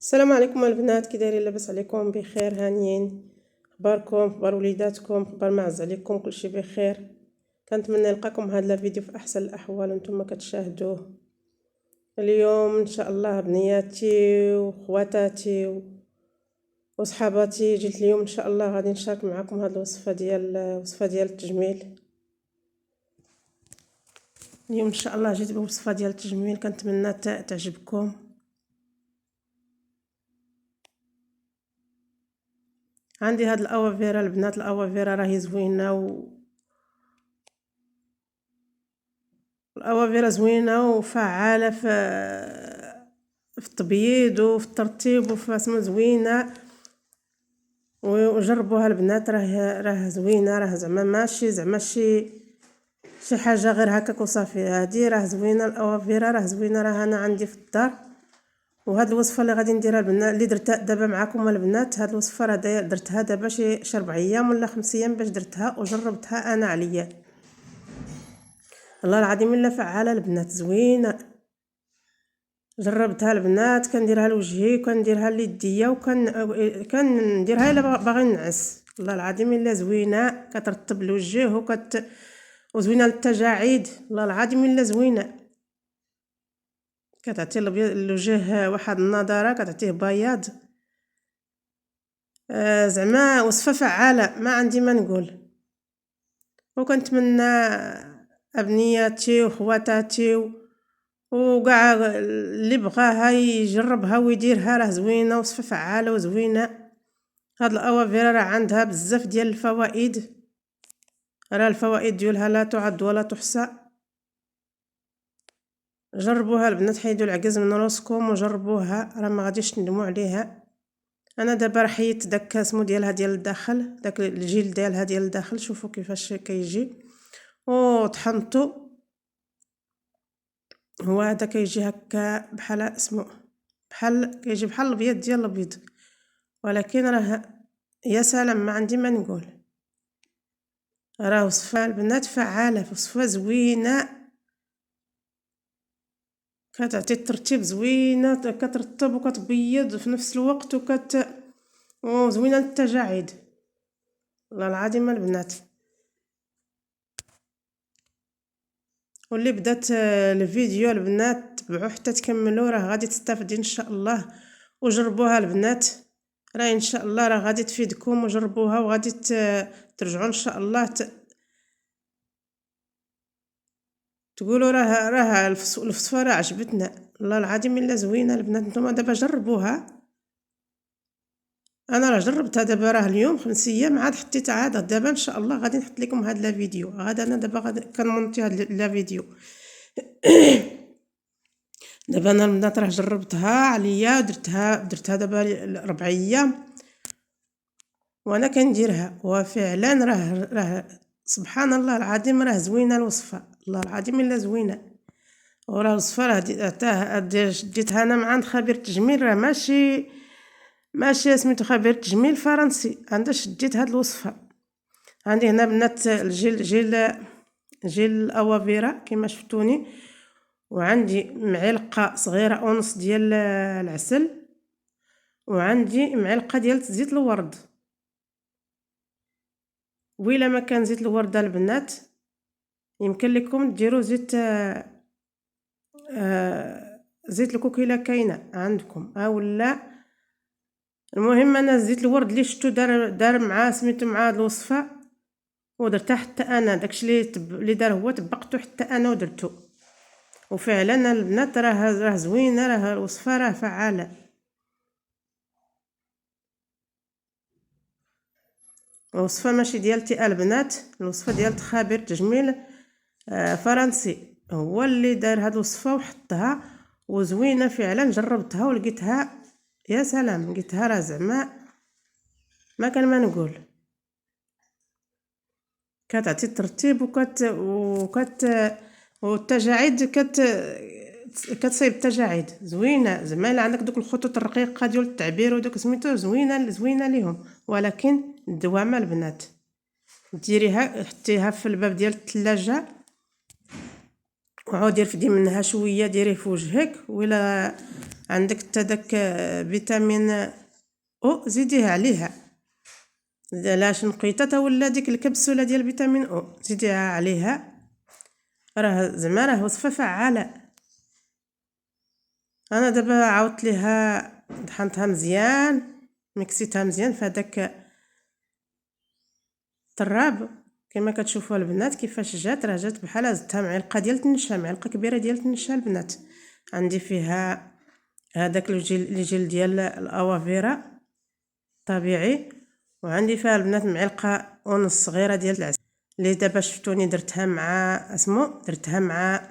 السلام عليكم البنات، كي دايرين؟ لاباس عليكم؟ بخير؟ هانيين؟ اخباركم؟ اخبار وليداتكم؟ اخبار معز عليكم؟ كلشي بخير؟ كنتمنى نلقاكم هذا الفيديو في احسن الاحوال وانتم كتشاهدوه. اليوم ان شاء الله بنياتي وخواتاتي وصحاباتي جيت اليوم ان شاء الله غادي نشارك معكم هذه الوصفه ديال التجميل. اليوم ان شاء الله جيت بوصفه ديال التجميل، كنتمنى تعجبكم. عندي هاد الأوافيرا البنات، الأوافيرا راهي زوينه الأوافيرا زوينه وفعاله في التبييض وفي الترطيب وفي زوينه، وجربوها البنات. راه زوينه، راه زعما ماشي شي حاجه غير هكاك وصافي. هذه راه زوينه الأوافيرا، راه زوينه، راه انا عندي في الدار. وهاد الوصفه اللي غادي نديرها البنات اللي درتها دابا معكم البنات، هاد الوصفه راه درتها دابا شي 4 ايام ولا 5 ايام باش درتها وجربتها انا عليا. الله العظيم الا فعاله البنات، زوينه. جربتها البنات، كنديرها لوجهي وكنديرها ليديا كنديرها الا باغي نعس. الله العظيم الا زوينه، كترطب الوجه وزوينه للتجاعيد. الله العظيم الا زوينه، كتعطي الوجه واحد النضاره، كتعطيه بياض. زعما وصفه فعاله، ما عندي ما نقول. وكنتمنى ابنياتي وخواتاتي وكاع اللي بغاها يجربها ويديرها، راه زوينه، وصفه فعاله وزوينه. هاد الاوافيرا راه عندها بزاف ديال الفوائد، راه الفوائد ديالها لا تعد ولا تحصى. جربوها البنات، حيدوا العجز من راسكم وجربوها، راه ما غاديش تندموا عليها. انا دابا راه حيدت داك اسمو ديالها ديال الداخل، داك الجلد ديالها ديال الداخل، شوفوا كيفاش كيجي وطحنته. هو هذا كيجي هكا بحال اسمو كيجي بحال الابيض ديال البيض، ولكن راه يا سلام، ما عندي ما نقول. راه وصفه البنات فعاله، وصفه زوينه، كتعطي الترتيب زوينه، كترطب وكتبيض في نفس الوقت وزوينه للتجاعيد. والله العظيم البنات. واللي بدات الفيديو البنات تبعوه حتى تكملوا، راه غادي تستافدي ان شاء الله. وجربوها البنات، راه ان شاء الله راه غادي تفيدكم. وجربوها وغادي ترجعوا ان شاء الله تقولوا راه الوصفه راه عجبتنا. الله العظيم الا زوينه البنات. نتوما دابا جربوها، انا راه جربتها دابا، راه اليوم 5 ايام عاد حطيتها. عاد دابا ان شاء الله غادي نحط لكم هذا الفيديو. غادا انا دابا غادي كنمونتي هذا الفيديو. دابا انا البنات راه جربتها عليا، درتها دابا 4 ايام وانا كنديرها، وفعلا راه سبحان الله العظيم، راه زوينه الوصفه. الله العظيم الا زوينه. وراه الوصفه راه ديتها انا مع عند خبير التجميل، راه ماشي سميتو خبير التجميل فرنسي. عندها شديت هاد الوصفه. عندي هنا بنات جيل الاوافيرا كما شفتوني، وعندي معلقه صغيره ونص ديال العسل، وعندي معلقه ديال زيت الورد. وإلا ما كان زيت الورد البنات، يمكن لكم ديروا زيت الكوكيلا كاينه عندكم ولا. المهم انا زيت الورد اللي شفتو دار مع سميتو مع هاد الوصفه ودرتها حتى انا. داكشي اللي دار هو طبقته حتى انا ودرتو، وفعلا البنات راه زوينه، راه الوصفه راه فعاله. الوصفه ماشي ديالتي البنات، الوصفه ديال خبير تجميل فرنسي، هو اللي دار هاد الوصفه وحطها وزوينه فعلا. جربتها ولقيتها يا سلام، لقيتها راه زعما ما كان ما نقول. كتعطي الترتيب والتجاعيد كتصيب التجاعيد زوينه. زعما الا عندك دوك الخطوط الرقيقه ديال التعبير ودوك سميتو زوينه ليهم، ولكن الدوامه البنات ديريها حطيها في الباب ديال الثلاجه وعاودي رفدي منها شويه، ديريه في وجهك. ولا عندك حتى داك فيتامين او زيديه عليها، علاش نقيتها تا ولا ديك الكبسوله ديال فيتامين او زيديها عليها، راه زعما راه وصفه فعاله. انا دابا عاودت ليها طحنتها مزيان، مكسيتها مزيان في هذاك الطراب كما كتشوفوا البنات كيفاش جات، راه جات بحال زدتها معلقه ديال النشا، معلقه كبيره ديال النشا البنات. عندي فيها هذاك الجيل ديال الاوافيرا طبيعي، وعندي فيها البنات معلقه ونص صغيره ديال العسل اللي دابا شفتوني درتها مع درتها مع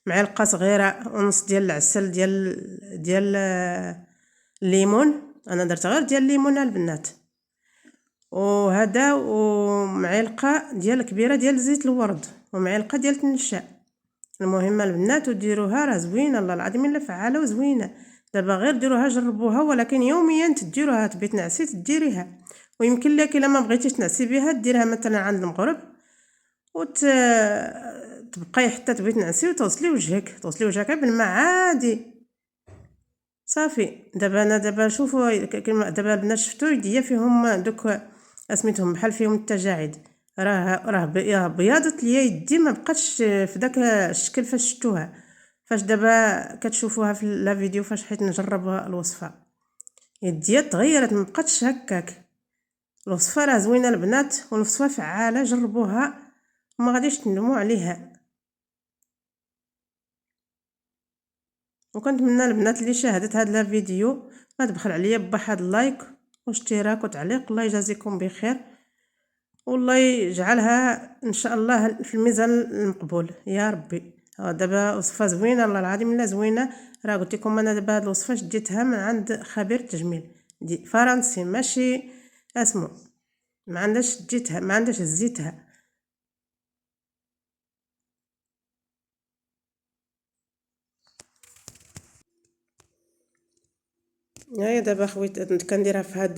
معلقه صغيره ونص ديال العسل ديال الليمون. انا درت غير ديال الليمون البنات، وهذا ومعلقه ديال كبيره ديال زيت الورد ومعلقه ديال النشا. المهم البنات وديروها راه زوينه الله العظيم الا فعاله وزوينه. دابا غير ديروها جربوها، ولكن يوميا تديروها، تبغي تنعسي تديريها، ويمكن لك الا ما بغيتيش تنعسي بها ديرها مثلا عند المغرب تبقاي حتى تبغي تنعسي وتغسلي وجهك بالماء عادي صافي. دابا شوفوا دابا البنات شفتوا يديا فيهم دوك سميتهم بحال فيهم التجاعيد، راه بياضت ليا يدي ما بقاتش في داك الشكل فاش شفتوها، فاش دابا كتشوفوها في لا فيديو فاش حيت نجرب الوصفه يديا تغيرت ما بقاتش هكاك. الوصفه راه زوينه البنات والوصفه فعاله، جربوها وما غاديش تندموا عليها. وكنتمنى البنات اللي شاهدت هذا الفيديو ما تبخل عليا بواحد اللايك واشتراك وتعليق. الله يجازيكم بخير والله يجعلها ان شاء الله في الميزان المقبول يا ربي. دابا وصفه زوينه الله العظيم الا زوينه. راه قلت لكم انا دابا هاد الوصفه شديتها من عند خبير التجميل فرنسي ماشي اسمو، ما عندهاش جيتها ما عندهاش زيتها. هيا دابا خويت كنديرها في هاد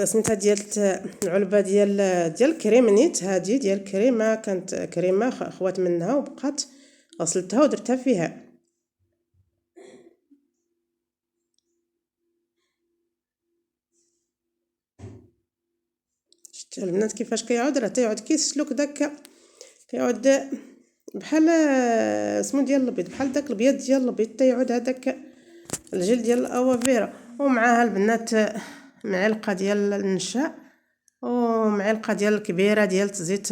سميتها ديال العلبه ديال كريم نيت، هادي ديال كريمه كانت كريمه خوات منها وبقات غسلتها ودرتها فيها. شفتوا البنات كيفاش كيعود، راه تيعود كيسلك داك كيعود بحال اسمو ديال البيض، بحال داك البيض ديال البيض تيعود هذاك الجلد ديال الاوافيرا. ومعها البنات معلقه ديال النشا ومعلقه ديال كبيره ديال زيت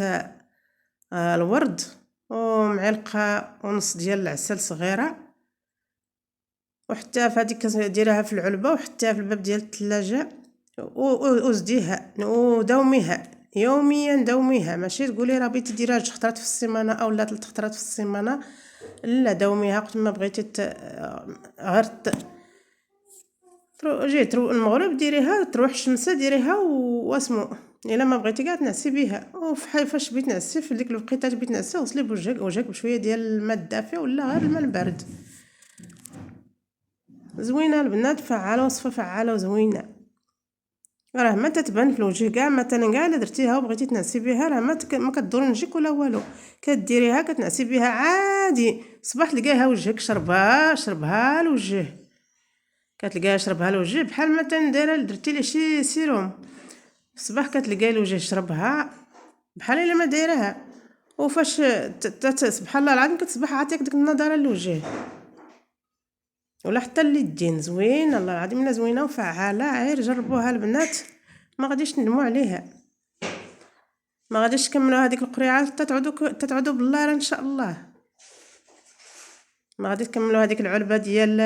الورد ومعلقه ونص ديال العسل صغيره، وحتى في هذيك ديريها في العلبه وحتى في الباب ديال الثلاجه وزديها ودوميها يوميا، دوميها ماشي تقولي راه بغيتي ديريها 2 خطرات في السيمانه او لا 3 خطرات في السيمانه، لا دوميها وقت ما بغيتي غير جيت المغرب ديريها تروح الشمس ديريها واسمو الا ما بغيتي كاع تنعسي بها. وفحال فاش بغيتي تنعسي في ديك الوقيته بغيتي تنعسي غسلي وجهك بشويه ديال الماء الدافئ ولا غير الماء البارد. زوينه البنات فعاله، وصفه فعاله وزوينه، راه ما تتبان في الوجه كاع. مثلا كاع الا درتيها وبغيتي تنعسي بها راه ما كتضر نجيك ولا والو، كديريها كتنعسي بها عادي. صباح تلقاها وجهك شربها الوجه، كتلقاها شربها الوجه بحال مثلا دايره درتي ليه شي سيروم الصباح كتلقاي الوجه شربها بحال الا ما دايرها. وفاش سبحان الله العظيم كتصبح عاطيك ديك النضاره للوجه ولا حتى اليدين. زوين الله العظيم الا زوينه وفعاله، غير جربوها البنات ما غاديش تندموا عليها. ما غاديش تكملوا هذيك القريعه حتى تعودوا باللاره ان شاء الله. ما غادي تكملوا هذيك العلبه ديال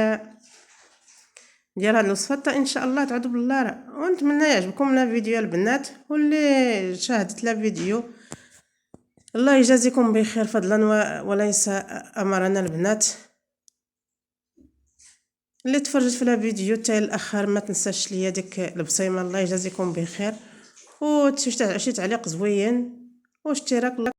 هاد الوصفه حتى ان شاء الله تعودوا باللاره. ونتمنى يعجبكم الفيديو البنات، واللي شاهدت الفيديو الله يجازيكم بخير فضلا وليس امرنا البنات. اللي تفرجت في الفيديو حتى الاخر ما تنساش ليا ديك البصيمه الله يجازيكم بخير، وشي تعليق زوين واشتراك.